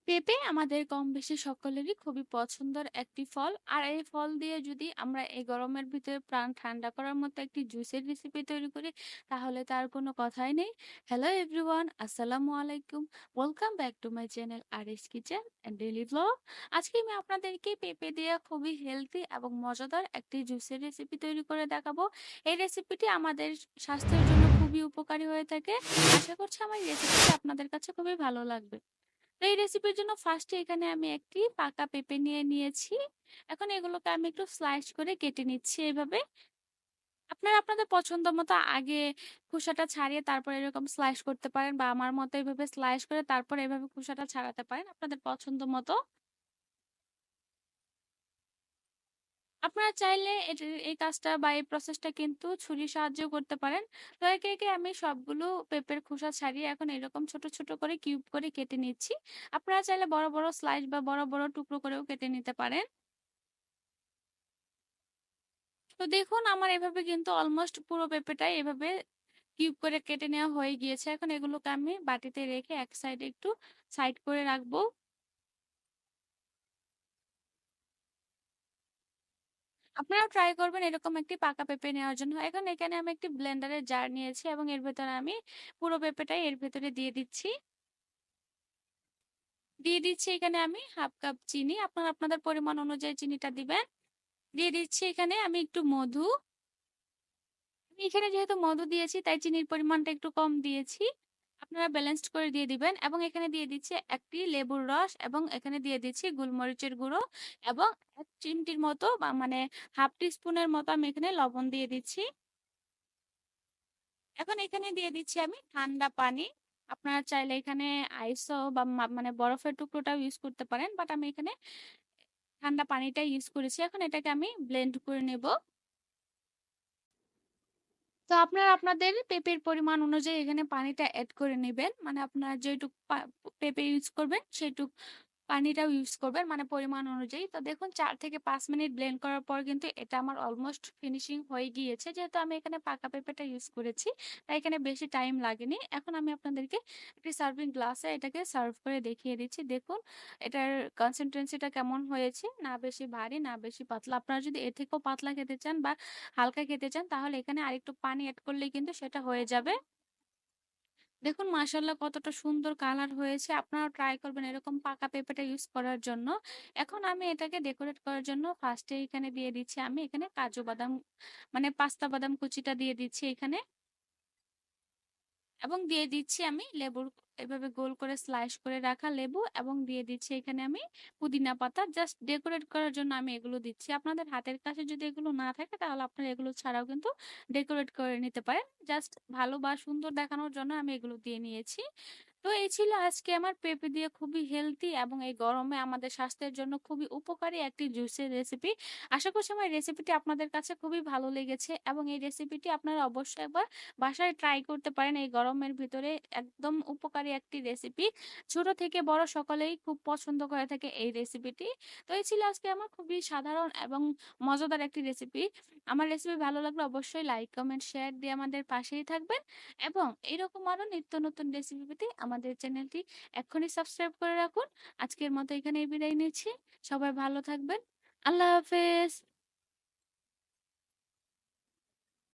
পেঁপে আমাদের কম-বেশি সকলেরই খুবই পছন্দের একটি ফল। আর এই ফল দিয়ে যদি আমরা এই গরমের ভিতরে প্রাণ ঠান্ডা করার মতো একটি জুসের রেসিপি তৈরি করি, তাহলে তার কোনো কথাই নেই। হ্যালো এভরিওয়ান, আসসালামু আলাইকুম। Welcome back to my channel Aris kitchen and daily vlog. আজকে আমি আপনাদেরকে পেঁপে দিয়ে খুবই হেলথি এবং মজাদার একটি জুসের রেসিপি তৈরি করে দেখাবো। এই রেসিপিটি আমাদের স্বাস্থ্যের জন্য খুবই উপকারী হয়ে থাকে। আশা করছি আমার এই রেসিপিটি আপনাদের কাছে খুবই ভালো লাগবে। তো এই রেসিপির জন্য ফার্স্টে এখানে আমি একটি পাকা পেঁপে নিয়ে নিয়েছি। এখন এগুলোকে আমি একটু স্লাইস করে কেটে নিচ্ছি এভাবে। আপনারা আপনাদের পছন্দ মতো আগে খোসাটা ছাড়িয়ে তারপর এরকম স্লাইস করতে পারেন, বা আমার মতো এভাবে স্লাইস করে তারপর এভাবে খোসাটা ছাড়াতে পারেন আপনাদের পছন্দ মতো। আপনারা চাইলে এই কাজটা বা এই প্রসেসটা কিন্তু ছুরির সাহায্যেও করতে পারেন। তো একে, একে আমি সবগুলো পেঁপের খোসা ছাড়িয়ে এখন এরকম ছোট, ছোট করে কিউব করে কেটে নিচ্ছি। আপনারা চাইলে বড়, বড় স্লাইস বা বড়, বড় টুকরো করেও কেটে নিতে পারেন। তো দেখুন আমার এভাবে কিন্তু অলমোস্ট পুরো পেঁপেটাই এভাবে কিউব করে কেটে নেওয়া হয়ে গিয়েছে। এখন এগুলোকে আমি বাটিতে রেখে এক সাইডে একটু সাইড করে রাখবো। আপনারাও ট্রাই করবেন এরকম একটি পাকা পেঁপে নেওয়ার জন্য। এখন এখানে আমি একটি ব্লেন্ডারের জার নিয়েছি এবং এর ভেতরে আমি পুরো পেঁপেটাই এর ভেতরে দিয়ে দিচ্ছি। দিয়ে দিচ্ছি এখানে আমি হাফ কাপ চিনি। আপনারা আপনাদের পরিমাণ অনুযায়ী চিনিটা দিবেন। দিয়ে দিচ্ছি এখানে আমি একটু মধু। আমি এখানে যেহেতু মধু দিয়েছি তাই চিনির পরিমাণটা একটু কম দিয়েছি। আপনারা ব্যালেন্সড করে দিয়ে দিবেন এবং এখানে দিয়ে দিচ্ছি একটি লেবুর রস এবং এখানে দিয়ে দিচ্ছি গোলমরিচের গুঁড়ো এবং ১ চিমটির মতো বা মানে হাফ টি স্পুনের মতো আমি এখানে লবণ দিয়ে দিচ্ছি। এখন এখানে দিয়ে দিচ্ছি আমি ঠান্ডা পানি। আপনারা চাইলে এখানে আইসও বা মানে বরফের টুকরোটাও ইউজ করতে পারেন। বাট আমি এখানে ঠান্ডা পানিটাই ইউজ করেছি। এখন এটাকে আমি ব্লেন্ড করে নেব। তো আপনারা আপনাদের পেঁপের পরিমাণ অনুযায়ী এখানে পানিটা এড করে নিবেন। মানে আপনারা যেটুক পেঁপে ইউজ করবেন সেইটুক পানিটাও ইউজ করবেন মানে পরিমাণ অনুযায়ী। তো দেখুন ৪ থেকে ৫ মিনিট ব্লেন্ড করার পর কিন্তু এটা আমার অলমোস্ট ফিনিশিং হয়ে গিয়েছে। যেহেতু আমি এখানে পাকা পেঁপেটা ইউজ করেছি, তাই এখানে বেশি টাইম লাগেনি। এখন আমি আপনাদেরকে একটি সার্ভিং গ্লাসে এটাকে সার্ভ করে দেখিয়ে দিচ্ছি। দেখুন এটার কনসিস্টেন্সিটা কেমন হয়েছে। না বেশি ভারী, না বেশি পাতলা। আপনারা যদি এর থেকেও পাতলা খেতে চান বা হালকা খেতে চান তাহলে এখানে আরেকটু পানি এড করলেই কিন্তু সেটা হয়ে যাবে। দেখুন মাশাআল্লাহ কতটা সুন্দর কালার হয়েছে। আপনারাও ট্রাই করবেন এরকম পাকা পেঁপেটা ইউজ করার জন্য। এখন আমি এটাকে ডেকোরেট করার জন্য ফার্স্টে এখানে দিয়ে দিচ্ছি আমি এখানে কাজু বাদাম মানে পাস্তা বাদাম কুচিটা দিয়ে দিচ্ছি এখানে। এবং দিয়ে দিচ্ছি আমি লেবুর এভাবে গোল করে স্লাইস করে রাখা লেবু এবং দিয়ে দিচ্ছি এখানে আমি পুদিনা পাতা। জাস্ট ডেকোরেট করার জন্য আমি এগুলো দিচ্ছি। আপনাদের হাতের কাছে যদি এগুলো না থাকে তাহলে আপনারা এগুলো ছাড়াও কিন্তু ডেকোরেট করে নিতে পারেন। জাস্ট ভালো বা সুন্দর দেখানোর জন্য আমি এগুলো দিয়ে নিয়েছি। তো এই ছিল আজকে আমার পেঁপে দিয়ে খুবই হেলথি এবং এই গরমে আমাদের স্বাস্থ্যের জন্য খুবই উপকারী একটি জুসের রেসিপি। আশা করছি আমার রেসিপিটি আপনাদের কাছে খুবই ভালো লেগেছে এবং এই রেসিপিটি আপনারা অবশ্যই একবার বাসায় ট্রাই করতে পারেন। এই গরমের ভিতরে একদম উপকারী একটি রেসিপি। ছোট থেকে বড় সকলেই খুব পছন্দ করে থাকে এই রেসিপিটি। তো এই ছিল আজকে আমার খুবই সাধারণ এবং মজাদার একটি রেসিপি। আমার রেসিপি ভালো লাগলে অবশ্যই লাইক, কমেন্ট, শেয়ার দিয়ে আমাদের পাশেই থাকবেন এবং এরকম আরো নিত্য নতুন রেসিপি পেতে আমাদের চ্যানেলটি এক্ষুনি সাবস্ক্রাইব করে রাখুন। আজকের মতো এখানেই বিদায় নিচ্ছি। সবাই ভালো থাকবেন। আল্লাহ হাফেজ।